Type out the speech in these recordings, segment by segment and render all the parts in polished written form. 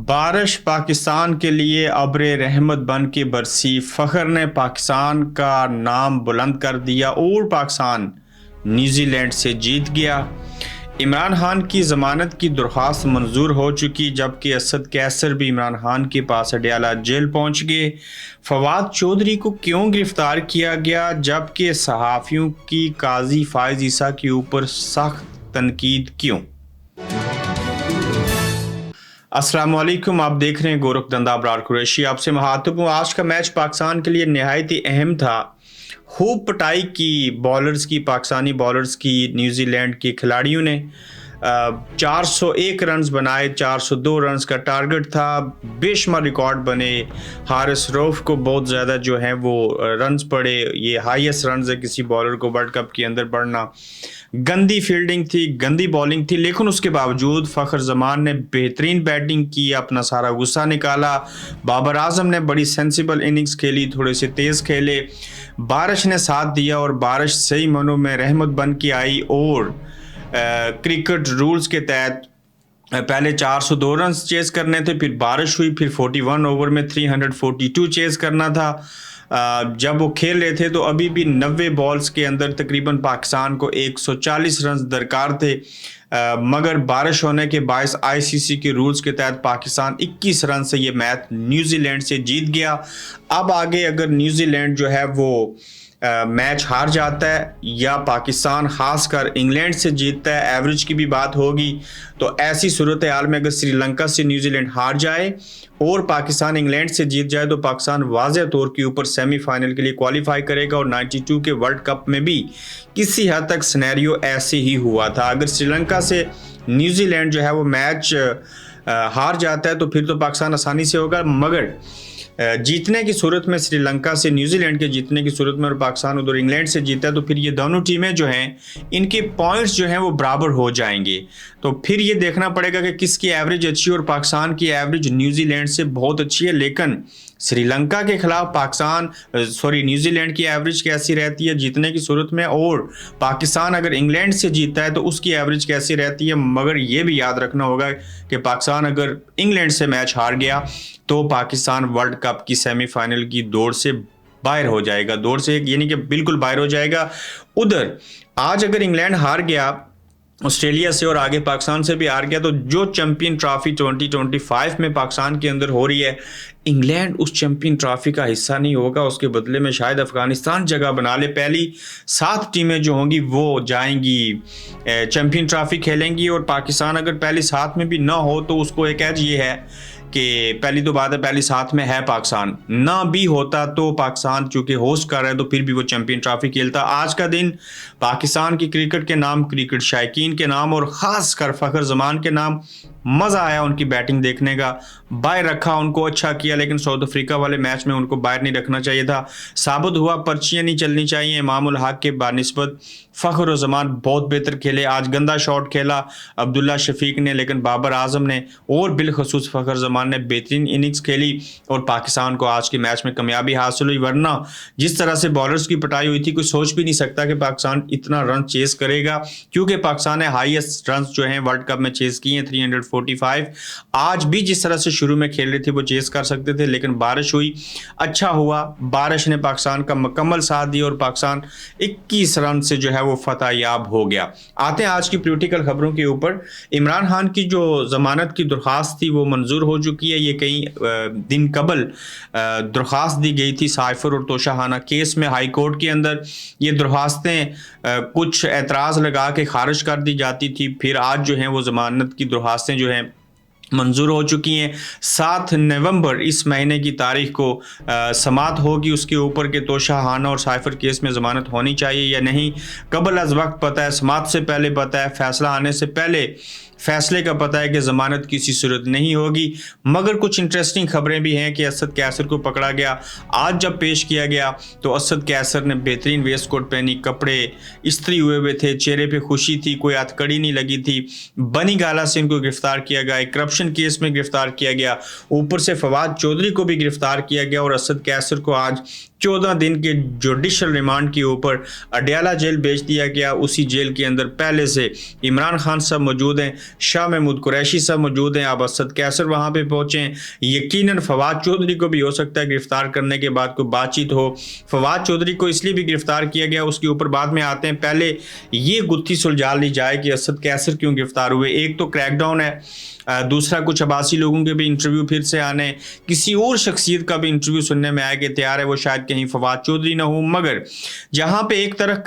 बारिश पाकिस्तान के लिए अब्र रहमत बन के बरसी। फ़खर ने पाकिस्तान का नाम बुलंद कर दिया और पाकिस्तान न्यूजीलैंड से जीत गया। इमरान खान की ज़मानत की दरख्वास्त मंजूर हो चुकी, जबकि असद कैसर भी इमरान खान के पास अडयाला जेल पहुंच गए। फवाद चौधरी को क्यों गिरफ्तार किया गया, जबकि सहाफ़ियों की काजी फायज ईसा के ऊपर सख्त तनकीद क्यों? अस्सलाम वालेकुम, आप देख रहे हैं गोरख धंधा अबरार कुरैशी। आपसे मुखातिब हूँ। आज का मैच पाकिस्तान के लिए नहायत ही अहम था। खूब पिटाई की बॉलर्स की, पाकिस्तानी बॉलर्स की, न्यूजीलैंड के खिलाड़ियों ने 401 रन्स बनाए। 402 रन्स का टारगेट था। बेशुमार रिकॉर्ड बने। हारिस रऊफ को बहुत ज़्यादा जो है वो रन्स पड़े। ये हाईएस्ट रन्स है किसी बॉलर को वर्ल्ड कप के अंदर पड़ना। गंदी फील्डिंग थी, गंदी बॉलिंग थी, लेकिन उसके बावजूद फ़खर जमान ने बेहतरीन बैटिंग की, अपना सारा गुस्सा निकाला। बाबर आजम ने बड़ी सेंसिबल इनिंग्स खेली, थोड़े से तेज़ खेले। बारिश ने साथ दिया और बारिश सही मानों में रहमत बन के आई। और क्रिकेट रूल्स के तहत पहले 402 रन्स चेज़ करने थे, फिर बारिश हुई, फिर 41 ओवर में 342 चेज़ करना था। जब वो खेल रहे थे तो अभी भी 90 बॉल्स के अंदर तकरीबन पाकिस्तान को 140 रन्स दरकार थे, मगर बारिश होने के बायस आईसीसी के रूल्स के तहत पाकिस्तान 21 रन से ये मैच न्यूजीलैंड से जीत गया। अब आगे अगर न्यूजीलैंड जो है वो मैच हार जाता है या पाकिस्तान खासकर इंग्लैंड से जीतता है, एवरेज की भी बात होगी, तो ऐसी सूरत हाल में अगर श्रीलंका से न्यूजीलैंड हार जाए और पाकिस्तान इंग्लैंड से जीत जाए तो पाकिस्तान वाज़ेह तौर के ऊपर सेमीफाइनल के लिए क्वालिफाई करेगा। और 92 के वर्ल्ड कप में भी किसी हद तक सिनेरियो ऐसे ही हुआ था। अगर श्रीलंका से न्यूजीलैंड जो है वो मैच हार जाता है तो फिर तो पाकिस्तान आसानी से होगा, मगर जीतने की सूरत में, श्रीलंका से न्यूजीलैंड के जीतने की सूरत में और पाकिस्तान उधर इंग्लैंड से जीता है तो फिर ये दोनों टीमें जो हैं इनके पॉइंट्स जो हैं वो बराबर हो जाएंगे। तो फिर ये देखना पड़ेगा कि किसकी एवरेज अच्छी है, और पाकिस्तान की एवरेज न्यूजीलैंड से बहुत अच्छी है, लेकिन श्रीलंका के खिलाफ न्यूजीलैंड की एवरेज कैसी रहती है जीतने की सूरत में, और पाकिस्तान अगर इंग्लैंड से जीतता है तो उसकी एवरेज कैसी रहती है। मगर ये भी याद रखना होगा कि पाकिस्तान अगर इंग्लैंड से मैच हार गया तो पाकिस्तान वर्ल्ड कप की सेमीफाइनल की दौड़ से बाहर हो जाएगा। दौड़ से यानी कि बिल्कुल बाहर हो जाएगा। उधर आज अगर इंग्लैंड हार गया ऑस्ट्रेलिया से और आगे पाकिस्तान से भी हार गया तो जो चैंपियन ट्रॉफी 2025 में पाकिस्तान के अंदर हो रही है, इंग्लैंड उस चैंपियन ट्रॉफी का हिस्सा नहीं होगा। उसके बदले में शायद अफगानिस्तान जगह बना ले। पहली 7 टीमें जो होंगी वो जाएंगी चैंपियन ट्रॉफी खेलेंगी, और पाकिस्तान अगर पहली 7 में भी ना हो तो उसको एक एज ये है कि पहली तो बात है पहली 7 में है पाकिस्तान, ना भी होता तो पाकिस्तान चूंकि होस्ट कर रहा है तो फिर भी वो चैंपियन ट्रॉफी खेलता। आज का दिन पाकिस्तान की क्रिकेट के नाम, क्रिकेट शायकीन के नाम और ख़ास कर फ़खर जमान के नाम मज़ा आया उनकी बैटिंग देखने का। बाहर रखा उनको, अच्छा किया, लेकिन साउथ अफ्रीका वाले मैच में उनको बाहर नहीं रखना चाहिए था। साबित हुआ पर्चियाँ नहीं चलनी चाहिए। इमाम उल हक के बानिस्बत फ़खर जमान बहुत बेहतर खेले। आज गंदा शॉट खेला अब्दुल्ला शफीक ने, लेकिन बाबर आजम ने और बिलखसूस फ़खर जमान ने बेहतरीन इनिंग्स खेली और पाकिस्तान को आज के मैच में कामयाबी हासिल हुई। वरना जिस तरह से बॉलर्स की पिटाई हुई थी, कोई सोच भी नहीं सकता कि पाकिस्तान इतना रन चेस करेगा, क्योंकि पाकिस्तान ने हाईएस्ट रन जो हैं वर्ल्ड कप में चेस किए हैं 345। आज भी जिस तरह से शुरू में खेल रहे थे वो चेस कर सकते थे, लेकिन बारिश हुई। अच्छा हुआ बारिश ने पाकिस्तान का मुकम्मल साथ दिया और पाकिस्तान 21 रन से जो है वो फतह याब हो गया। आते हैं आज की पॉलिटिकल खबरों के ऊपर। इमरान खान की जो जमानत की दरख्वास्त थी वो मंजूर हो चुकी है। ये कई दिन कबल दरख्वास्त दी गई थी साइफर और तोशाखाना केस में। हाई कोर्ट के अंदर ये दरख्वास्तें कुछ एतराज़ लगा के खारिज कर दी जाती थी। फिर आज जो हैं वो जमानत की दरख्वास्तें जो हैं मंजूर हो चुकी हैं। 7 नवंबर इस महीने की तारीख को समात होगी उसके ऊपर के तोशाखाना और साइफर केस में ज़मानत होनी चाहिए या नहीं। कबल अज़ वक्त पता है, समात से पहले पता है, फैसला आने से पहले फैसले का पता है कि ज़मानत किसी सूरत नहीं होगी। मगर कुछ इंटरेस्टिंग खबरें भी हैं कि असद कैसर को पकड़ा गया। आज जब पेश किया गया तो असद कैसर ने बेहतरीन वेस्ट कोट पहनी, कपड़े इस्त्री हुए हुए थे, चेहरे पे खुशी थी, कोई हथकड़ी नहीं लगी थी। बनी गाला से इनको गिरफ्तार किया गया, एक करप्शन केस में गिरफ्तार किया गया, ऊपर से फवाद चौधरी को भी गिरफ्तार किया गया और असद कैसर को आज 14 दिन के जुडिशल रिमांड के ऊपर अडयाला जेल भेज दिया गया। उसी जेल के अंदर पहले से इमरान खान साहब मौजूद हैं, शाह महमूद कुरैशी साहब मौजूद हैं, अब असद कैसर वहाँ पे पहुँचे हैं। यकीनन फवाद चौधरी को भी हो सकता है गिरफ्तार करने के बाद कोई बातचीत हो। फवाद चौधरी को इसलिए भी गिरफ्तार किया गया, उसके ऊपर बाद में आते हैं। पहले ये गुत्थी सुलझा ली जाए कि असद कैसर क्यों गिरफ्तार हुए। एक तो क्रैकडाउन है, दूसरा कुछ अब्बासी लोगों के भी इंटरव्यू फिर से आने, किसी और शख्सियत का भी इंटरव्यू सुनने में आया कि तैयार है वो शायद कहीं फवाद चौधरी ना हो। मगर जहाँ पे एक तरफ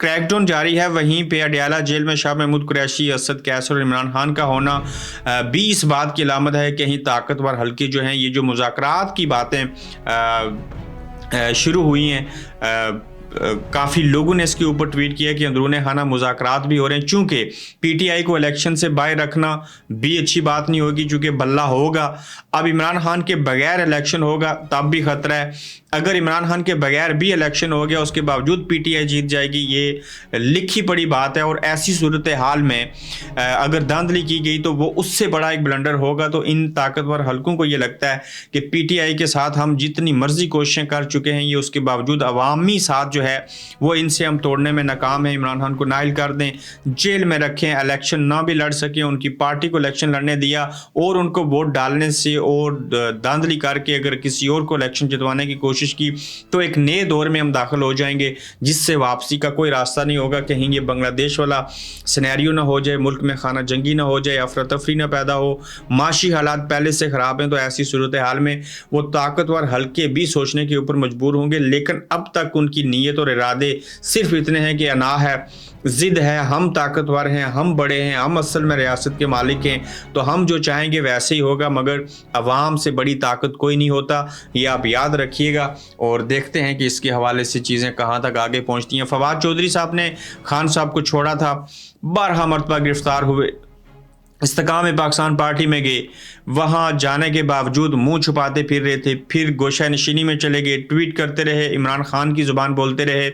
क्रैकडाउन जारी है, वहीं पे अडयाला जेल में शाह महमूद कुरैशी, असद कैसर और इमरान खान का होना भी इस बात की अलामत है कहीं ताकतवर हल्के जो हैं, ये जो मुज़ाकरात की बातें शुरू हुई हैं, काफ़ी लोगों ने इसके ऊपर ट्वीट किया कि अंदरूनी खाना मुज़ाकरात भी हो रहे हैं। चूँकि पीटीआई को इलेक्शन से बाहर रखना भी अच्छी बात नहीं होगी, चूँकि बल्ला होगा। अब इमरान खान के बगैर इलेक्शन होगा तब भी ख़तरा है। अगर इमरान खान के बगैर भी इलेक्शन हो गया, उसके बावजूद पीटीआई जीत जाएगी, ये लिखी पड़ी बात है। और ऐसी सूरत हाल में अगर धांधली की गई तो वो उससे बड़ा एक ब्लंडर होगा। तो इन ताकतवर हलकों को ये लगता है कि पीटीआई के साथ हम जितनी मर्जी कोशिशें कर चुके हैं, ये उसके बावजूद अवामी साथ जो है वो इनसे हम तोड़ने में नाकाम है। इमरान खान को नाइल कर दें, जेल में रखें, इलेक्शन ना भी लड़ सकें, उनकी पार्टी को इलेक्शन लड़ने दिया और उनको वोट डालने से और धांधली करके अगर किसी और को इलेक्शन जितवाने की कोशिश की, तो एक नए दौर में हम दाखिल हो जाएंगे जिससे वापसी का कोई रास्ता नहीं होगा। कहीं ये बांग्लादेश वाला सिनेरियो ना हो जाए, मुल्क में खाना जंगी ना हो जाए, अफरा तफरी ना पैदा हो, माशी हालात पहले से ख़राब हैं। तो ऐसी सूरत हाल में वो ताकतवर हल्के भी सोचने के ऊपर मजबूर होंगे। लेकिन अब तक उनकी नीयत और इरादे सिर्फ इतने हैं कि अना है, जिद है, हम ताकतवर हैं, हम बड़े हैं, हम असल में रियासत के मालिक हैं, तो हम जो चाहेंगे वैसे ही होगा। मगर अवाम से बड़ी ताकत कोई नहीं होता, ये आप याद रखिएगा। और देखते हैं कि इसके हवाले से चीज़ें कहाँ तक आगे पहुँचती हैं। फवाद चौधरी साहब ने खान साहब को छोड़ा था, 12 मरतबा गिरफ्तार हुए, इस्तेकाम पाकिस्तान पार्टी में गए, वहाँ जाने के बावजूद मुंह छुपाते फिर रहे थे, फिर गोशा नशीनी में चले गए, ट्वीट करते रहे, इमरान खान की ज़ुबान बोलते रहे,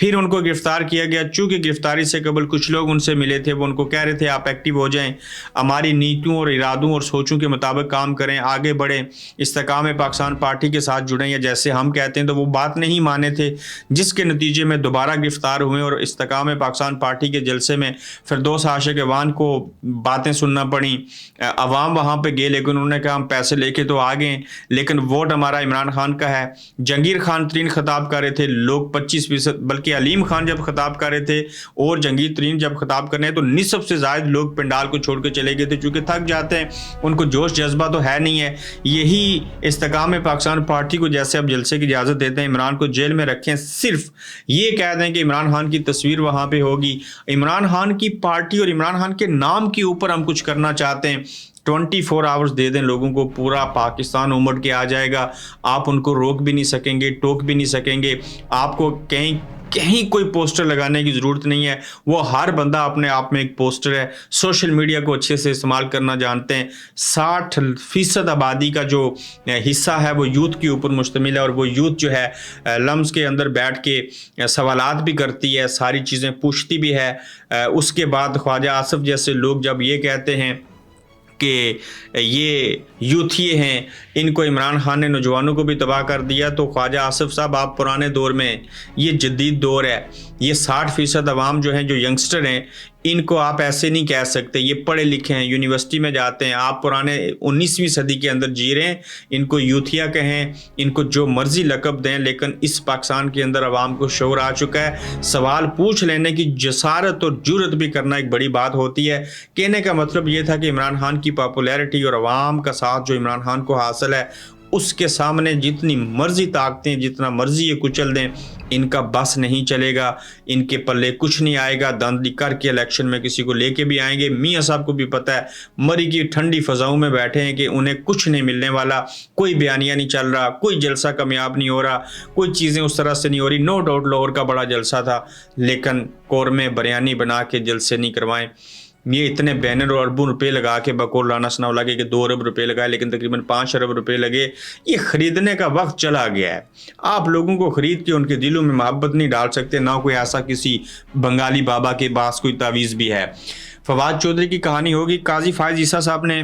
फिर उनको गिरफ़्तार किया गया। चूँकि गिरफ़्तारी से कबल कुछ लोग उनसे मिले थे, वो उनको कह रहे थे आप एक्टिव हो जाएं, हमारी नीतियों और इरादों और सोचों के मुताबिक काम करें, आगे बढ़ें, इस्तेकाम पाकिस्तान पार्टी के साथ जुड़ें या जैसे हम कहते हैं। तो वो बात नहीं माने थे, जिसके नतीजे में दोबारा गिरफ़्तार हुए और इस्तेकाम पाकिस्तान पार्टी के जलसे में फिरदौस आशिक अवान को बातें सुनना पड़ी। अवाम वहाँ पे गए, लेकिन उन्होंने कहा हम पैसे लेके तो आ गए, लेकिन वोट हमारा इमरान खान का है। जंगीर खान तरीन खिताब कर रहे थे, लोग 25%, बल्कि अलीम खान जब खिताब कर रहे थे और जंगीर तरीन जब खिताब कर रहे हैं, तो निस्फ से ज़ायद लोग पंडाल को छोड़ के चले गए थे, चूँकि थक जाते हैं, उनको जोश जज्बा तो है नहीं है। यही इस्तेकाम पाकिस्तान पार्टी को जैसे अब जलसे की इजाज़त देते हैं, इमरान को जेल में रखें, सिर्फ ये कह दें कि इमरान खान की तस्वीर वहाँ पर होगी, इमरान खान की पार्टी और इमरान खान के नाम के ऊपर हम कुछ करना चाहते हैं, 24 आवर्स दे दें लोगों को, पूरा पाकिस्तान उमड़ के आ जाएगा। आप उनको रोक भी नहीं सकेंगे, टोक भी नहीं सकेंगे। आपको कहीं कोई पोस्टर लगाने की ज़रूरत नहीं है, वो हर बंदा अपने आप में एक पोस्टर है। सोशल मीडिया को अच्छे से इस्तेमाल करना जानते हैं। 60% आबादी का जो हिस्सा है वो यूथ के ऊपर मुश्तमिल है, और वो यूथ जो है लम्स के अंदर बैठ के सवालात भी करती है, सारी चीज़ें पूछती भी है। उसके बाद ख्वाजा आसिफ जैसे लोग जब ये कहते हैं कि ये यूथिये हैं, इनको इमरान खान ने नौजवानों को भी तबाह कर दिया, तो ख्वाजा आसिफ साहब आप पुराने दौर में, ये जदीद दौर है, ये 60% अवाम जो हैं, जो यंगस्टर हैं, इनको आप ऐसे नहीं कह सकते। ये पढ़े लिखे हैं, यूनिवर्सिटी में जाते हैं, आप पुराने 19वीं सदी के अंदर जी रहे हैं। इनको यूथिया कहें, इनको जो मर्जी लकब दें, लेकिन इस पाकिस्तान के अंदर अवाम को शऊर आ चुका है। सवाल पूछ लेने की जसारत और जुर्रत भी करना एक बड़ी बात होती है। कहने का मतलब ये था कि इमरान खान की पॉपुलैरिटी और अवाम का साथ जो इमरान खान को हासिल है, उसके सामने जितनी मर्जी ताकतें, जितना मर्जी ये कुचल दें, इनका बस नहीं चलेगा, इनके पल्ले कुछ नहीं आएगा। धांधली करके इलेक्शन में किसी को लेके भी आएंगे। मियाँ साहब को भी पता है, मरी की ठंडी फजाओं में बैठे हैं कि उन्हें कुछ नहीं मिलने वाला, कोई बयानिया नहीं चल रहा, कोई जलसा कामयाब नहीं हो रहा, कोई चीज़ें उस तरह से नहीं हो रही। नो डाउट लाहौर का बड़ा जलसा था, लेकिन कौरमे बयानी बना के जलसे नहीं करवाएं। ये इतने बैनर और अरबों रुपए लगा के बकौल राना सनाउल्लाह के 2 अरब रुपए लगाए, लेकिन तकरीबन 5 अरब रुपए लगे। ये ख़रीदने का वक्त चला गया है। आप लोगों को ख़रीद के उनके दिलों में मोहब्बत नहीं डाल सकते, ना कोई ऐसा किसी बंगाली बाबा के पास कोई तावीज़ भी है। फवाद चौधरी की कहानी होगी। काजी फायज ईसा साहब ने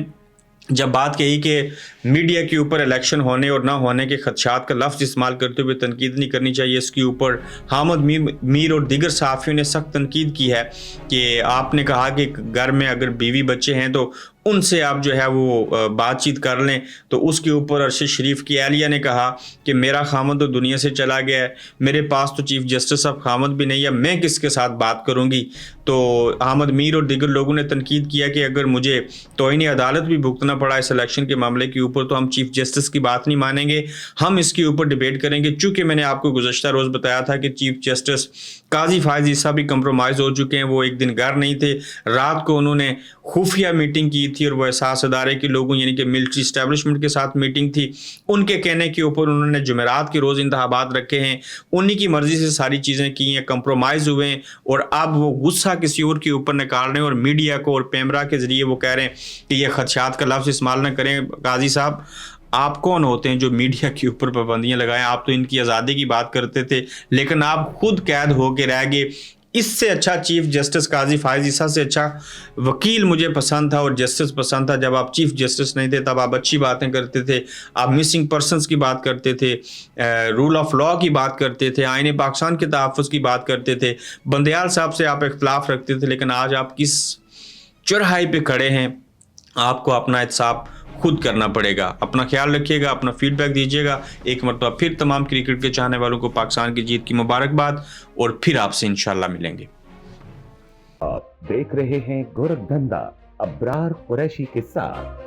जब बात कही कि मीडिया के ऊपर इलेक्शन होने और ना होने के खदशात का लफ्ज़ इस्तेमाल करते हुए तनकीद नहीं करनी चाहिए, इसके ऊपर हामिद मीर और दीगर सहाफ़ियों ने सख्त तनकीद की है कि आपने कहा कि घर में अगर बीवी बच्चे हैं तो उनसे आप जो है वो बातचीत कर लें। तो उसके ऊपर अरशद शरीफ की एहलिया ने कहा कि मेरा खामद तो दुनिया से चला गया है, मेरे पास तो चीफ जस्टिस ऑफ खामद भी नहीं है, मैं किसके साथ बात करूंगी। तो अहमद मीर और दीगर लोगों ने तनकीद किया कि अगर मुझे तौहीन अदालत भी भुगतना पड़ा इस इलेक्शन के मामले के ऊपर तो हम चीफ जस्टिस की बात नहीं मानेंगे, हम इसके ऊपर डिबेट करेंगे। चूँकि मैंने आपको गुज़श्ता रोज़ बताया था कि चीफ जस्टिस काजी फायज़ ईसा भी कंप्रोमाइज़ हो चुके हैं, वो एक दिन घर नहीं थे, रात को उन्होंने खुफिया मीटिंग की थी और वो एहसास अदारे के लोगों यानी कि मिलिट्री इस्टेब्लिशमेंट के साथ मीटिंग थी। उनके कहने के ऊपर उन्होंने जुमेरात के रोज़ इंतखाबात रखे हैं, उन्हीं की मर्ज़ी से सारी चीज़ें की हैं, कंप्रोमाइज़ हुए हैं और अब वो गुस्सा किसी और के ऊपर निकाल रहे हैं और मीडिया को और पैमरा के ज़रिए वो कह रहे हैं कि ये खदशात का लफ्ज़ इस्तेमाल न करें। काजी साहब, आप कौन होते हैं जो मीडिया के ऊपर पाबंदियां लगाएं? आप तो इनकी आज़ादी की बात करते थे, लेकिन आप खुद कैद होके रह गए। इससे अच्छा चीफ जस्टिस काजी फायज़ ईसा से अच्छा वकील मुझे पसंद था और जस्टिस पसंद था। जब आप चीफ जस्टिस नहीं थे तब आप अच्छी बातें करते थे, आप मिसिंग पर्सनस की बात करते थे, रूल ऑफ लॉ की बात करते थे, आईन पाकिस्तान के तहफ़्फ़ुज़ की बात करते थे, बंदयाल साहब से आप इख्तलाफ रखते थे। लेकिन आज आप किस चौराहे पे खड़े हैं? आपको अपना एहतसाब खुद करना पड़ेगा। अपना ख्याल रखिएगा, अपना फीडबैक दीजिएगा। एक मरतबा फिर तमाम क्रिकेट के चाहने वालों को पाकिस्तान की जीत की मुबारकबाद और फिर आपसे इंशाल्लाह मिलेंगे। आप देख रहे हैं गोरखधंधा अब्रार कुरैशी के साथ।